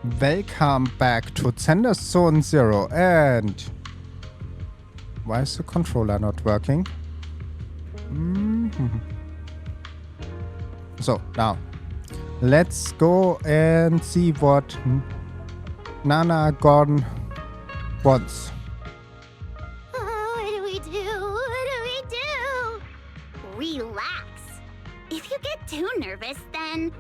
Welcome back to Zenless Zone Zero. And why is the controller not working? So now let's go and see what Nana Gordon wants. What do we do? What do we do? Relax. If you get too nervous, then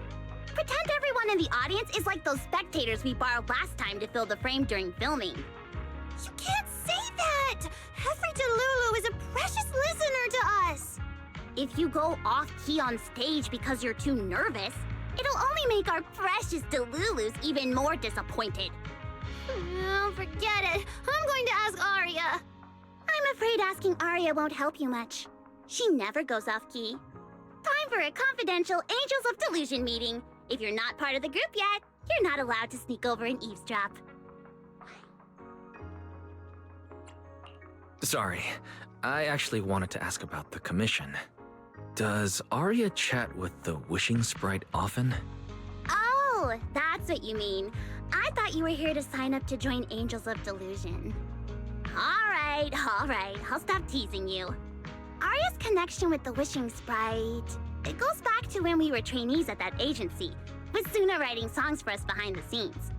pretend everyone in the audience is like those spectators we borrowed last time to fill the frame during filming. You can't say that! Every Delulu is a precious listener to us! If you go off-key on stage because you're too nervous, it'll only make our precious Delulus even more disappointed. Oh, forget it. I'm going to ask Arya. I'm afraid asking Arya won't help you much. She never goes off-key. Time for a confidential Angels of Delusion meeting. If you're not part of the group yet, you're not allowed to sneak over and eavesdrop. Sorry, I actually wanted to ask about the commission. Does Arya chat with the wishing sprite often? Oh, that's what you mean. I thought you were here to sign up to join Angels of Delusion. All right, I'll stop teasing you. Arya's connection with the wishing sprite, it goes back to when we were trainees at that agency, with Suna writing songs for us behind the scenes.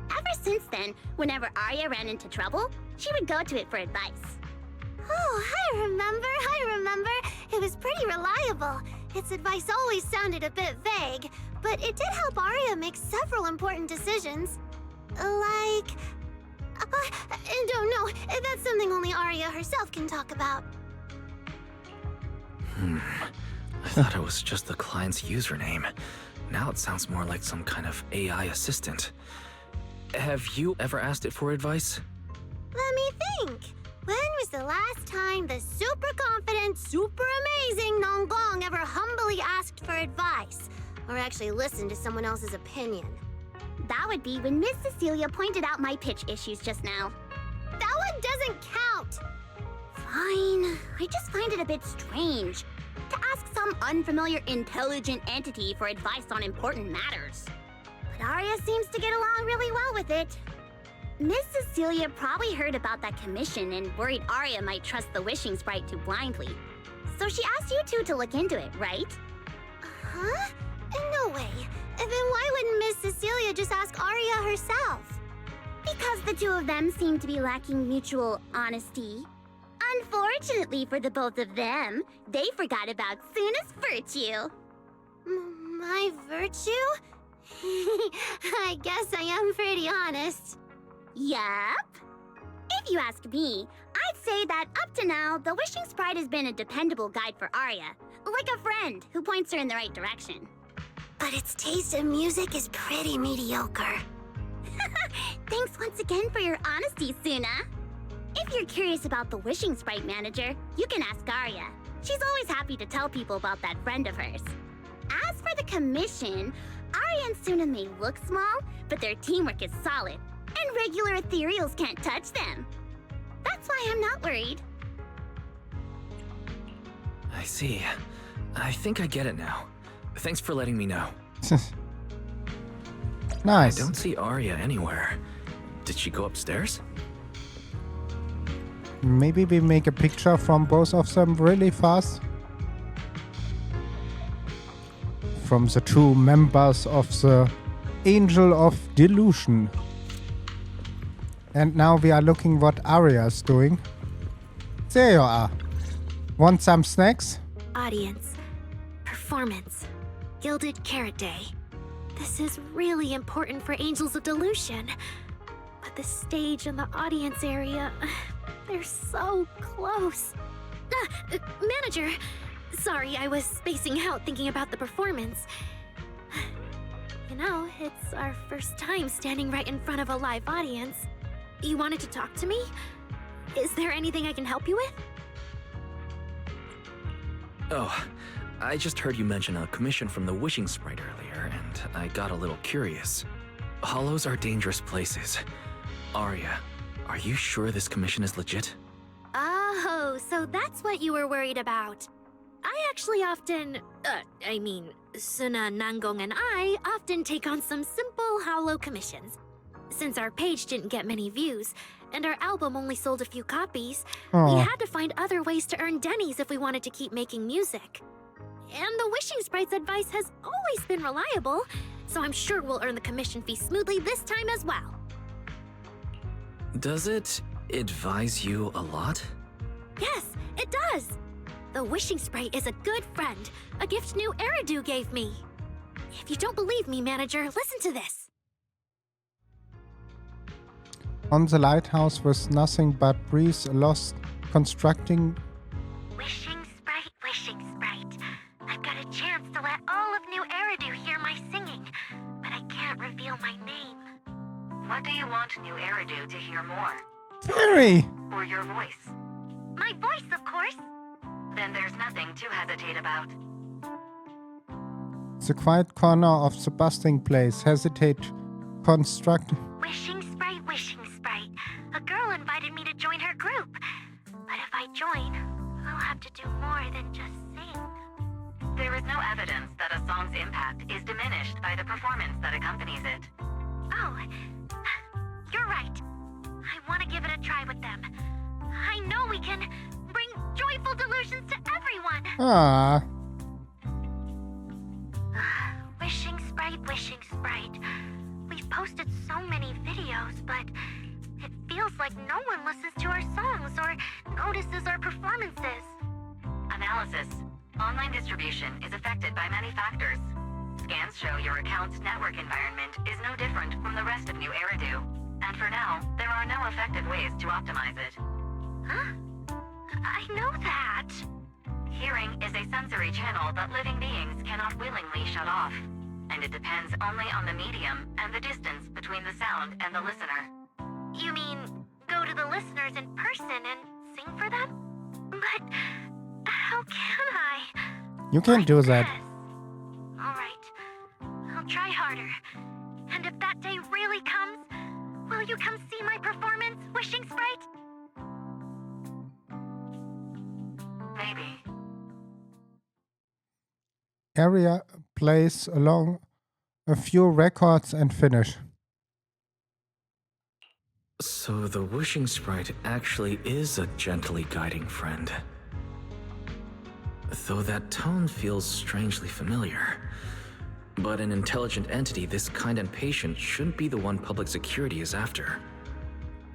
Ever since then, whenever Arya ran into trouble, she would go to it for advice. Oh, I remember. It was pretty reliable. Its advice always sounded a bit vague, but it did help Arya make several important decisions. I don't know. That's something only Arya herself can talk about. I thought it was just the client's username. Now it sounds more like some kind of AI assistant. Have you ever asked it for advice? Let me think. When was the last time the super confident, super amazing Nonggong ever humbly asked for advice? Or actually listened to someone else's opinion? That would be when Miss Cecilia pointed out my pitch issues just now. That one doesn't count! Fine. I just find it a bit strange to ask some unfamiliar intelligent entity for advice on important matters. But Arya seems to get along really well with it. Miss Cecilia probably heard about that commission and worried Arya might trust the wishing sprite too blindly. So she asked you two to look into it, right? Huh? No way. Then why wouldn't Miss Cecilia just ask Arya herself? Because the two of them seem to be lacking mutual honesty. Unfortunately for the both of them, they forgot about Suna's virtue. My virtue? I guess I am pretty honest. Yup. If you ask me, I'd say that up to now, the wishing sprite has been a dependable guide for Arya, like a friend who points her in the right direction. But its taste in music is pretty mediocre. Thanks once again for your honesty, Suna. If you're curious about the wishing sprite manager, you can ask Arya. She's always happy to tell people about that friend of hers. As for the commission, Arya and Suna may look small, but their teamwork is solid, and regular Ethereals can't touch them. That's why I'm not worried. I see. I think I get it now. Thanks for letting me know. Nice. I don't see Arya anywhere. Did she go upstairs? Maybe we make a picture from both of them really fast. From the two members of the Angel of Delusion. And now we are looking what Arya is doing. There you are. Want some snacks? Audience. Performance. Gilded Carrot Day. This is really important for Angels of Delusion. But the stage and the audience area, they're so close. Manager! Sorry, I was spacing out thinking about the performance. You know, it's our first time standing right in front of a live audience. You wanted to talk to me? Is there anything I can help you with? Oh, I just heard you mention a commission from the wishing sprite earlier, and I got a little curious. Hollows are dangerous places. Arya, are you sure this commission is legit? Oh, so that's what you were worried about. I actually often, Suna, Nangong, and I often take on some simple hollow commissions. Since our page didn't get many views, and our album only sold a few copies, Aw. we had to find other ways to earn dennies if we wanted to keep making music. And the Wishing Sprite's advice has always been reliable, so I'm sure we'll earn the commission fee smoothly this time as well. Does it advise you a lot? Yes, it does! The Wishing Sprite is a good friend, a gift new Eridu gave me. If you don't believe me, manager, listen to this. On the lighthouse was nothing but breeze lost constructing. Wishing Sprite, I've got a chance to let all of New Eridu hear my singing, but I can't reveal my name. What do you want New Eridu to hear more? Fairy! Or your voice? My voice, of course. Then there's nothing to hesitate about. The quiet corner of the bustling place. Hesitate. Construct. Wishing Sprite. A girl invited me to join her group. But if I join, I'll have to do more than just sing. There is no evidence that a song's impact is diminished by the performance that accompanies it. Oh, you're right. I want to give it a try with them. I know we can bring joyful delusions to everyone. Ah. Wishing Sprite. We've posted so many videos, but it feels like no one listens to our songs or notices our performances. Analysis. Online distribution is affected by many factors. Scans show your account's network environment is no different from the rest of New Eridu. And for now, there are no effective ways to optimize it. Huh? I know that. Hearing is a sensory channel that living beings cannot willingly shut off. And it depends only on the medium and the distance between the sound and the listener. You mean go to the listeners in person and sing for them? But how can I? You can do that. All right. I'll try harder. And if that day really comes, will you come see my performance, Wishing Sprite? Maybe. Area plays along a few records and finish. So the Wishing Sprite actually is a gently guiding friend. Though that tone feels strangely familiar. But an intelligent entity this kind and patient shouldn't be the one public security is after.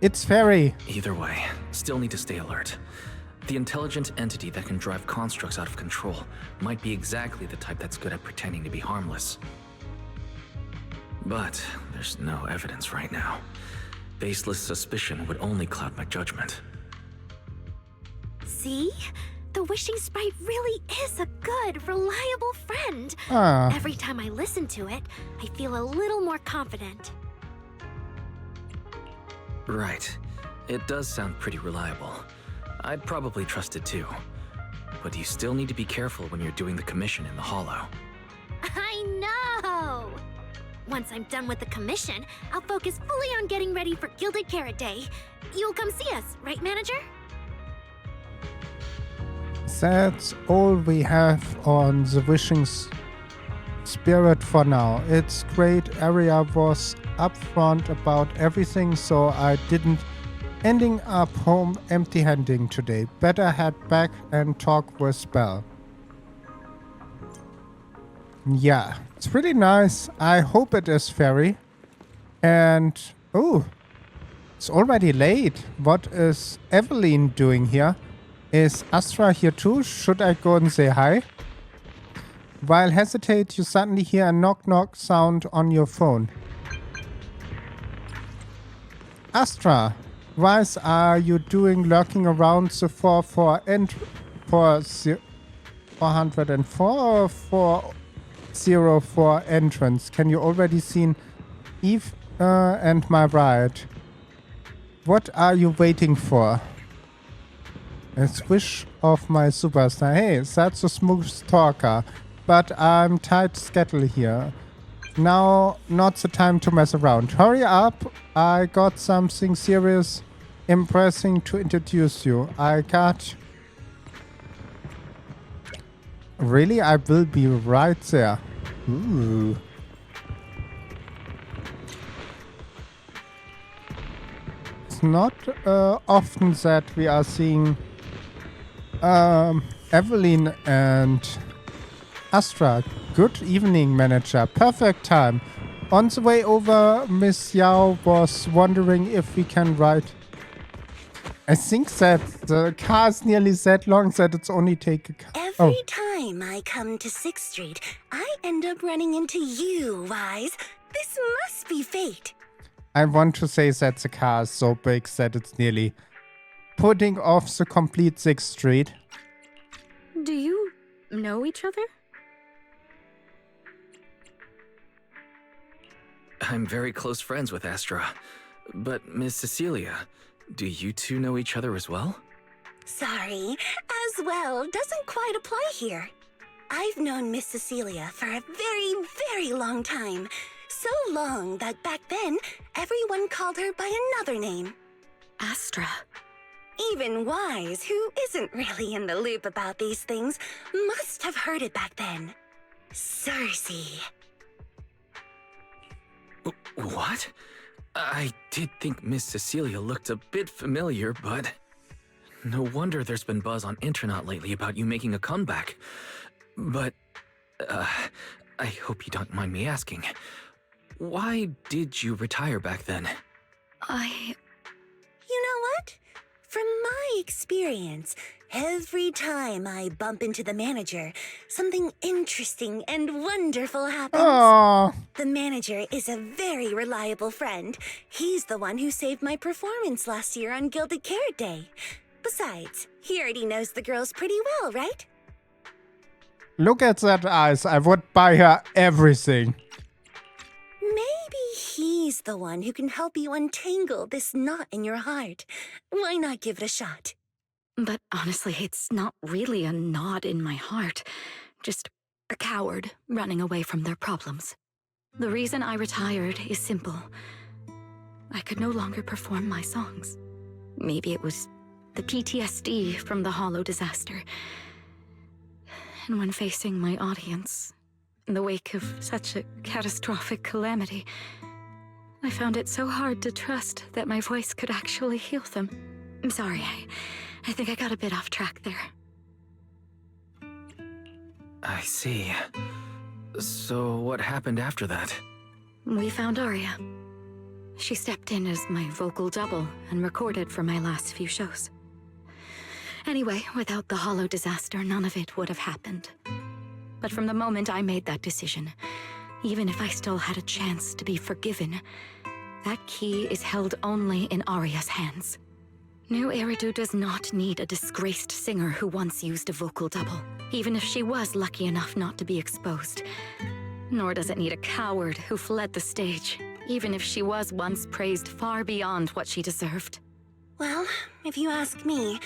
It's Fairy. Either way, still need to stay alert. The intelligent entity that can drive constructs out of control might be exactly the type that's good at pretending to be harmless. But there's no evidence right now. Baseless suspicion would only cloud my judgment. See? The Wishing Sprite really is a good, reliable friend. Ah. Every time I listen to it, I feel a little more confident. Right. It does sound pretty reliable. I'd probably trust it too. But you still need to be careful when you're doing the commission in the Hollow. I know! Once I'm done with the commission, I'll focus fully on getting ready for Gilded Carrot Day. You'll come see us, right, manager? That's all we have on the Wishing Spirit for now. It's great. Area was upfront about everything, so I didn't ending up home empty-handed today. Better head back and talk with Belle. Yeah, it's really nice. I hope it is Fairy. And oh, it's already late. What is Evelyn doing here? Is Astra here too? Should I go and say hi? While hesitate, you suddenly hear a knock-knock sound on your phone. Astra, why are you doing lurking around the 404 or 404 entrance? Can you already seen Eve and my ride? What are you waiting for? A swish of my superstar. Hey, that's a smooth talker. But I'm tight schedule here. Now, not the time to mess around. Hurry up. I got something serious, impressing to introduce you. I got... Really? I will be right there. Ooh. it's not often that we are seeing Evelyn and Astra. Good evening, manager. Perfect time. On the way over, Miss Yao was wondering if we can ride. I think that the car is nearly that long that it's only take a car. Every time I come to 6th Street, I end up running into you, Wise. This must be fate. I want to say that the car is so big that it's nearly putting off the complete 6th Street. Do you know each other? I'm very close friends with Astra. But Miss Cecilia, do you two know each other as well? Sorry, as well doesn't quite apply here. I've known Miss Cecilia for a very, very long time. So long that back then, everyone called her by another name. Astra. Even Wise, who isn't really in the loop about these things, must have heard it back then. Cersei. What? I did think Miss Cecilia looked a bit familiar, but... No wonder there's been buzz on internet lately about you making a comeback. But, I hope you don't mind me asking. Why did you retire back then? You know what? From my experience, every time I bump into the manager, something interesting and wonderful happens. Aww. The manager is a very reliable friend. He's the one who saved my performance last year on Gilded Carrot Day. Besides, he already knows the girls pretty well, right? Look at that eyes. I would buy her everything. Maybe he's the one who can help you untangle this knot in your heart. Why not give it a shot? But honestly, it's not really a knot in my heart. Just a coward running away from their problems. The reason I retired is simple. I could no longer perform my songs. Maybe it was the PTSD from the Hollow disaster. And when facing my audience, in the wake of such a catastrophic calamity, I found it so hard to trust that my voice could actually heal them. I'm sorry, I think I got a bit off track there. I see. So what happened after that? We found Aria. She stepped in as my vocal double and recorded for my last few shows. Anyway, without the Hollow disaster, none of it would have happened. But from the moment I made that decision, even if I still had a chance to be forgiven, that key is held only in Aria's hands. New Eridu does not need a disgraced singer who once used a vocal double, even if she was lucky enough not to be exposed. Nor does it need a coward who fled the stage, even if she was once praised far beyond what she deserved. Well, if you ask me,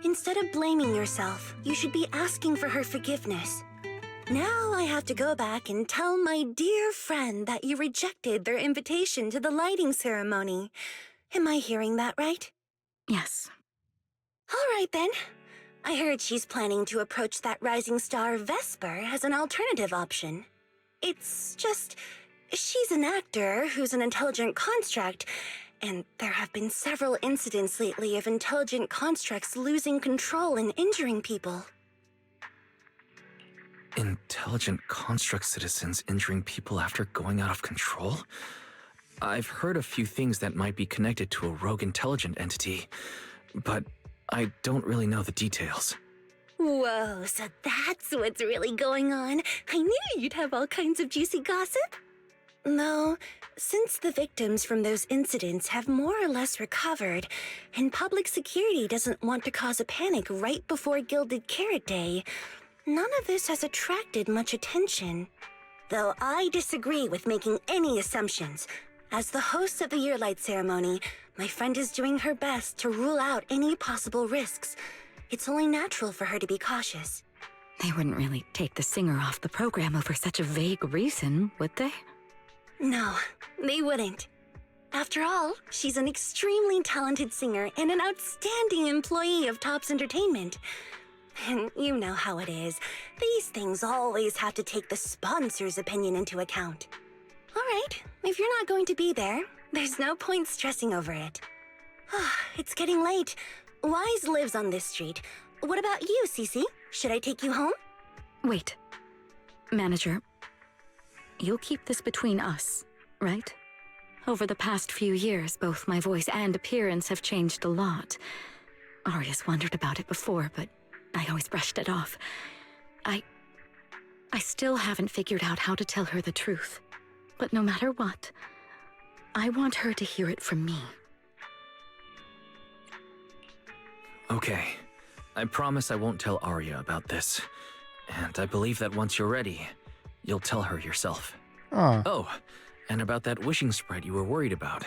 instead of blaming yourself, you should be asking for her forgiveness. Now I have to go back and tell my dear friend that you rejected their invitation to the lighting ceremony. Am I hearing that right? Yes. All right then. I heard she's planning to approach that rising star Vesper as an alternative option. It's just, she's an actor who's an intelligent construct, and there have been several incidents lately of intelligent constructs losing control and injuring people. Intelligent construct citizens injuring people after going out of control? I've heard a few things that might be connected to a rogue intelligent entity, but I don't really know the details. Whoa, so that's what's really going on. I knew you'd have all kinds of juicy gossip. No, since the victims from those incidents have more or less recovered, and public security doesn't want to cause a panic right before Gilded Carrot Day, none of this has attracted much attention. Though I disagree with making any assumptions. As the host of the Yearlight ceremony, my friend is doing her best to rule out any possible risks. It's only natural for her to be cautious. They wouldn't really take the singer off the program over such a vague reason, would they? No, they wouldn't. After all, she's an extremely talented singer and an outstanding employee of Topps Entertainment. And you know how it is. These things always have to take the sponsor's opinion into account. All right, if you're not going to be there, there's no point stressing over it. It's getting late. Wise lives on this street. What about you, Cece? Should I take you home? Wait. Manager, you'll keep this between us, right? Over the past few years, both my voice and appearance have changed a lot. Arya's wondered about it before, but I always brushed it off. I still haven't figured out how to tell her the truth. But no matter what, I want her to hear it from me. Okay. I promise I won't tell Arya about this. And I believe that once you're ready, you'll tell her yourself. Ah. Oh, and about that wishing sprite you were worried about.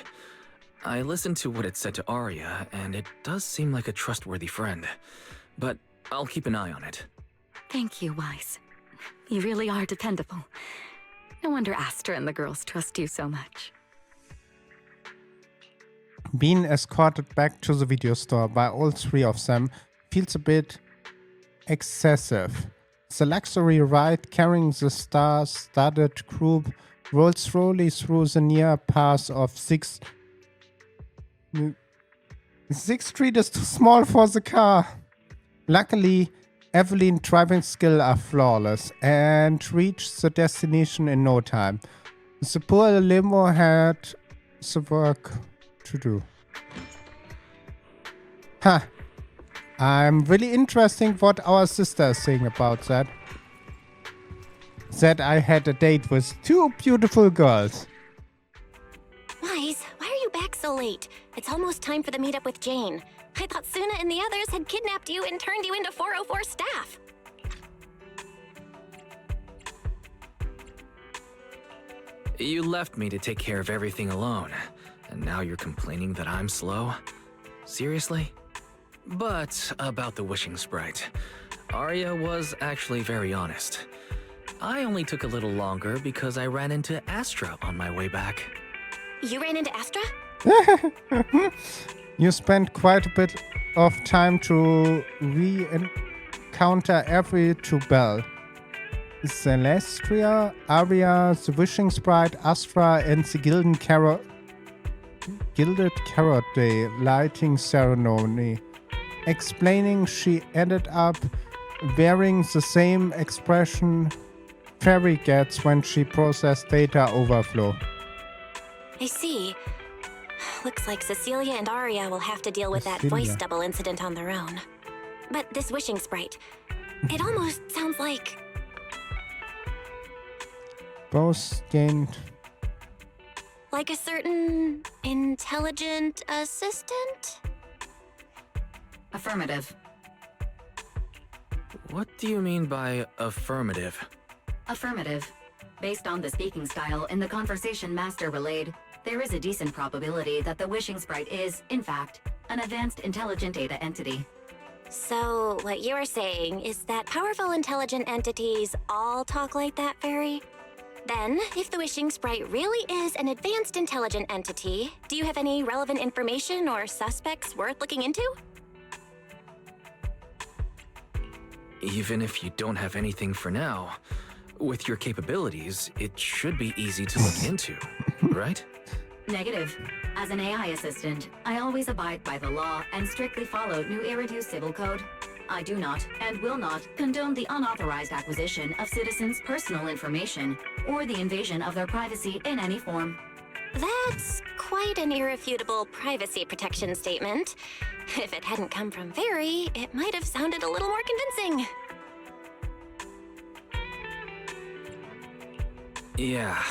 I listened to what it said to Arya, and it does seem like a trustworthy friend. But I'll keep an eye on it. Thank you, Wise. You really are dependable. No wonder Astra and the girls trust you so much. Being escorted back to the video store by all three of them feels a bit excessive. The luxury ride carrying the star-studded group rolls slowly through the near pass of 6th Street is too small for the car. Luckily, Evelyn's driving skills are flawless and reach the destination in no time. The poor limo had the work to do. Ha! I'm really interested what our sister is saying about that. That I had a date with two beautiful girls. Wise, why are you back so late? It's almost time for the meetup with Jane. I thought Suna and the others had kidnapped you and turned you into 404 staff. You left me to take care of everything alone, and now you're complaining that I'm slow? Seriously? But about the wishing sprite, Arya was actually very honest. I only took a little longer because I ran into Astra on my way back. You ran into Astra? You spent quite a bit of time to re-encounter every two bell. Celestia, Arya, the Wishing Sprite, Astra, and the Gilded Carrot Day lighting ceremony, explaining she ended up wearing the same expression Fairy gets when she processes data overflow. I see. Looks like Cecilia and Arya will have to deal with that voice double incident on their own. But this wishing sprite, it almost sounds like... Both gained... like a certain intelligent assistant? Affirmative. What do you mean by affirmative? Affirmative. Based on the speaking style in the conversation Master relayed, there is a decent probability that the wishing sprite is, in fact, an advanced intelligent data entity. So, what you're saying is that powerful intelligent entities all talk like that, Fairy? Then, if the wishing sprite really is an advanced intelligent entity, do you have any relevant information or suspects worth looking into? Even if you don't have anything for now, with your capabilities, it should be easy to look into, right? Negative. As an AI assistant, I always abide by the law and strictly follow New Eridu Civil Code. I do not and will not condone the unauthorized acquisition of citizens' personal information or the invasion of their privacy in any form. That's quite an irrefutable privacy protection statement. If it hadn't come from Fairy, it might have sounded a little more convincing. Yeah,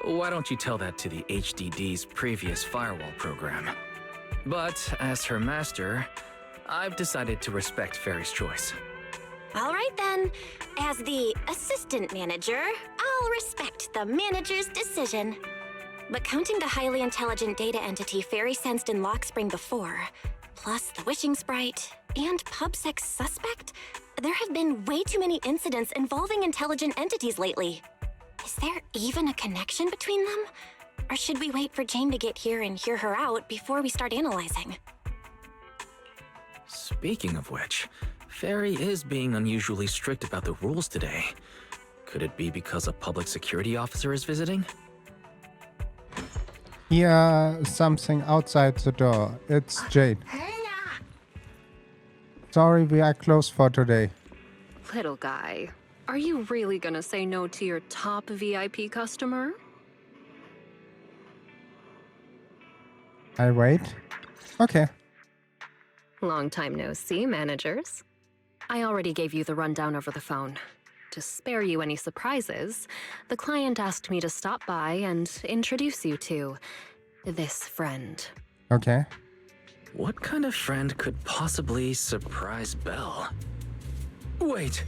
why don't you tell that to the HDD's previous firewall program? But as her master, I've decided to respect Fairy's choice. All right then. As the assistant manager, I'll respect the manager's decision. But counting the highly intelligent data entity Fairy sensed in Lockspring before, plus the wishing sprite, and PubSec suspect, there have been way too many incidents involving intelligent entities lately. Is there even a connection between them? Or should we wait for Jane to get here and hear her out before we start analyzing? Speaking of which, Fairy is being unusually strict about the rules today. Could it be because a public security officer is visiting? hear something outside the door. It's Jane. Sorry, we are closed for today. Little guy, are you really gonna say no to your top VIP customer? I wait. Okay. Long time no see, managers. I already gave you the rundown over the phone. To spare you any surprises, the client asked me to stop by and introduce you to this friend. Okay. What kind of friend could possibly surprise Belle? Wait,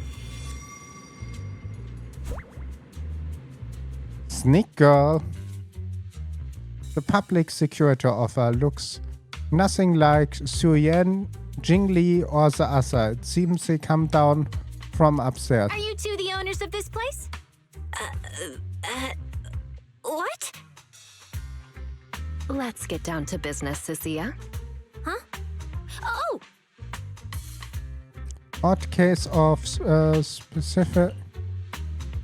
Sneak girl. The public security offer looks nothing like Suyen, Jingli, or the other. It seems they come down from upstairs. Are you two the owners of this place? What? Let's get down to business, Sisia. Huh? Oh! Odd case of specific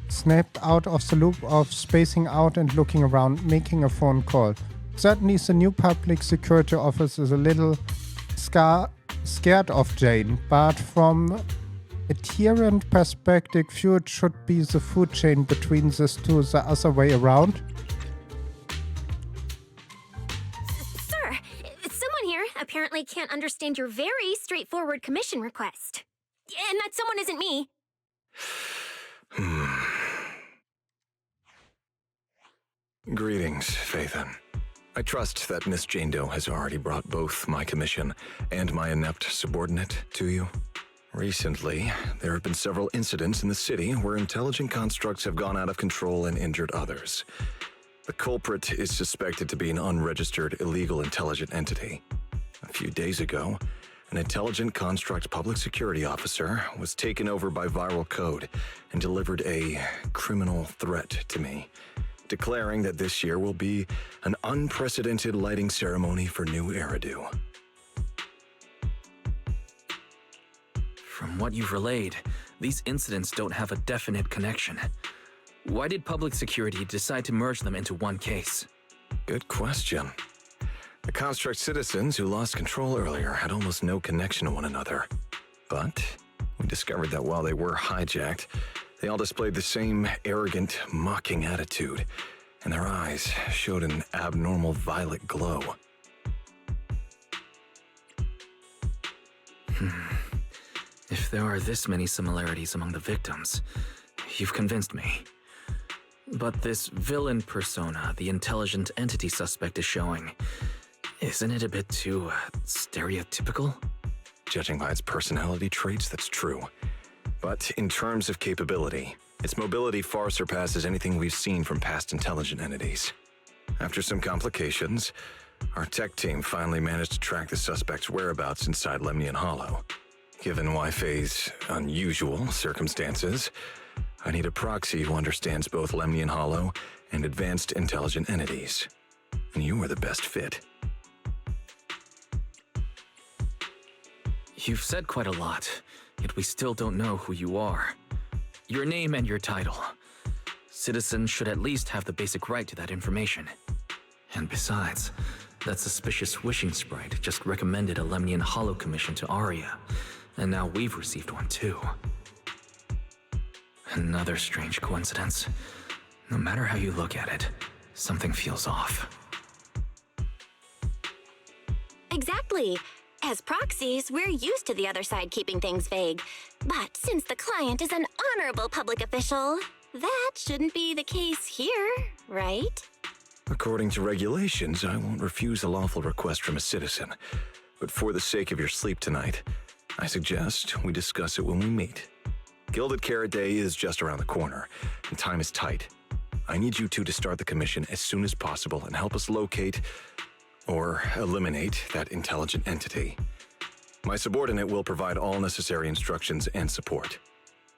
snapped out of the loop of spacing out and looking around, making a phone call. Certainly the new public security office is a little scared of Jane, but from a tyrant perspective, it should be the food chain between these two the other way around. Sir, someone here apparently can't understand your very straightforward commission request. And that someone isn't me. Greetings, Phaethon. I trust that Miss Jane Doe has already brought both my commission and my inept subordinate to you. Recently, there have been several incidents in the city where intelligent constructs have gone out of control and injured others. The culprit is suspected to be an unregistered illegal intelligent entity. A few days ago, an intelligent construct public security officer was taken over by viral code and delivered a criminal threat to me, declaring that this year will be an unprecedented lighting ceremony for new Eridu. from what you've relayed, these incidents don't have a definite connection. Why did public security decide to merge them into one case? Good question. The construct citizens who lost control earlier had almost no connection to one another. But we discovered that while they were hijacked, they all displayed the same arrogant, mocking attitude, and their eyes showed an abnormal violet glow. If there are this many similarities among the victims, you've convinced me. But this villain persona the intelligent entity suspect is showing, isn't it a bit too stereotypical? Judging by its personality traits, that's true. But in terms of capability, its mobility far surpasses anything we've seen from past intelligent entities. After some complications, our tech team finally managed to track the suspect's whereabouts inside Lemnian Hollow. Given Wi-Fi's unusual circumstances, I need a proxy who understands both Lemnian Hollow and advanced intelligent entities. And you are the best fit. You've said quite a lot, yet we still don't know who you are. Your name and your title. Citizens should at least have the basic right to that information. And besides, that suspicious wishing sprite just recommended a Lemnian Hollow commission to Aria, and now we've received one too. Another strange coincidence. No matter how you look at it, something feels off. Exactly. As proxies, we're used to the other side keeping things vague. But since the client is an honorable public official, that shouldn't be the case here, right? According to regulations, I won't refuse a lawful request from a citizen. But for the sake of your sleep tonight, I suggest we discuss it when we meet. Gilded Carrot Day is just around the corner, and time is tight. I need you two to start the commission as soon as possible and help us locate or eliminate that intelligent entity. My subordinate will provide all necessary instructions and support.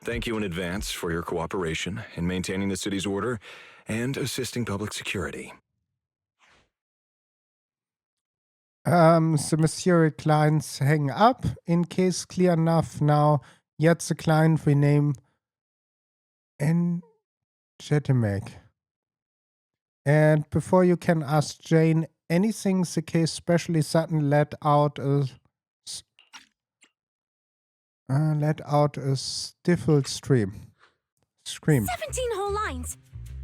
Thank you in advance for your cooperation in maintaining the city's order and assisting public security. The mysterious clients hang up. In case clear enough now, yet the client we name Enjetimic. And before you can ask Jane anything, the case specially suddenly let out a stifled scream. 17 whole lines!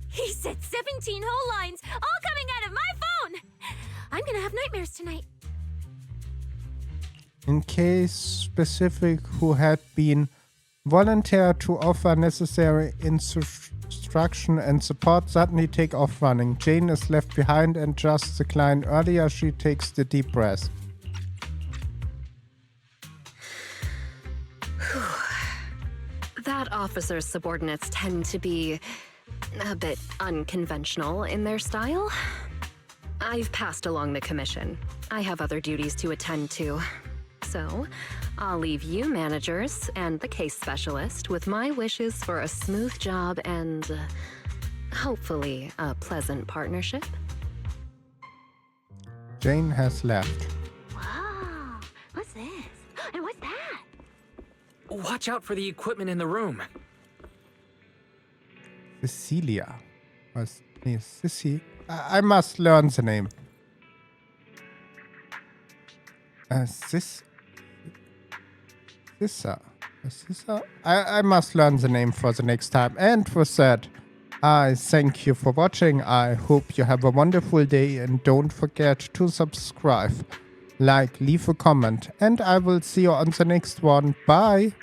He said 17 whole lines, all coming out of my phone! I'm gonna have nightmares tonight. In case specific who had been volunteered to offer necessary instruction and support suddenly take off running. Jane is left behind and just declined earlier. She takes the deep breath. That officer's subordinates tend to be a bit unconventional in their style. I've passed along the commission. I have other duties to attend to. So, I'll leave you managers and the case specialist with my wishes for a smooth job and hopefully a pleasant partnership. Jane has left. Wow, what's this? And what's that? Watch out for the equipment in the room. Cecilia. Was Sissy? I must learn the name. Sissa. I must learn the name for the next time. And with that, I thank you for watching. I hope you have a wonderful day and don't forget to subscribe, like, leave a comment, and I will see you on the next one. Bye!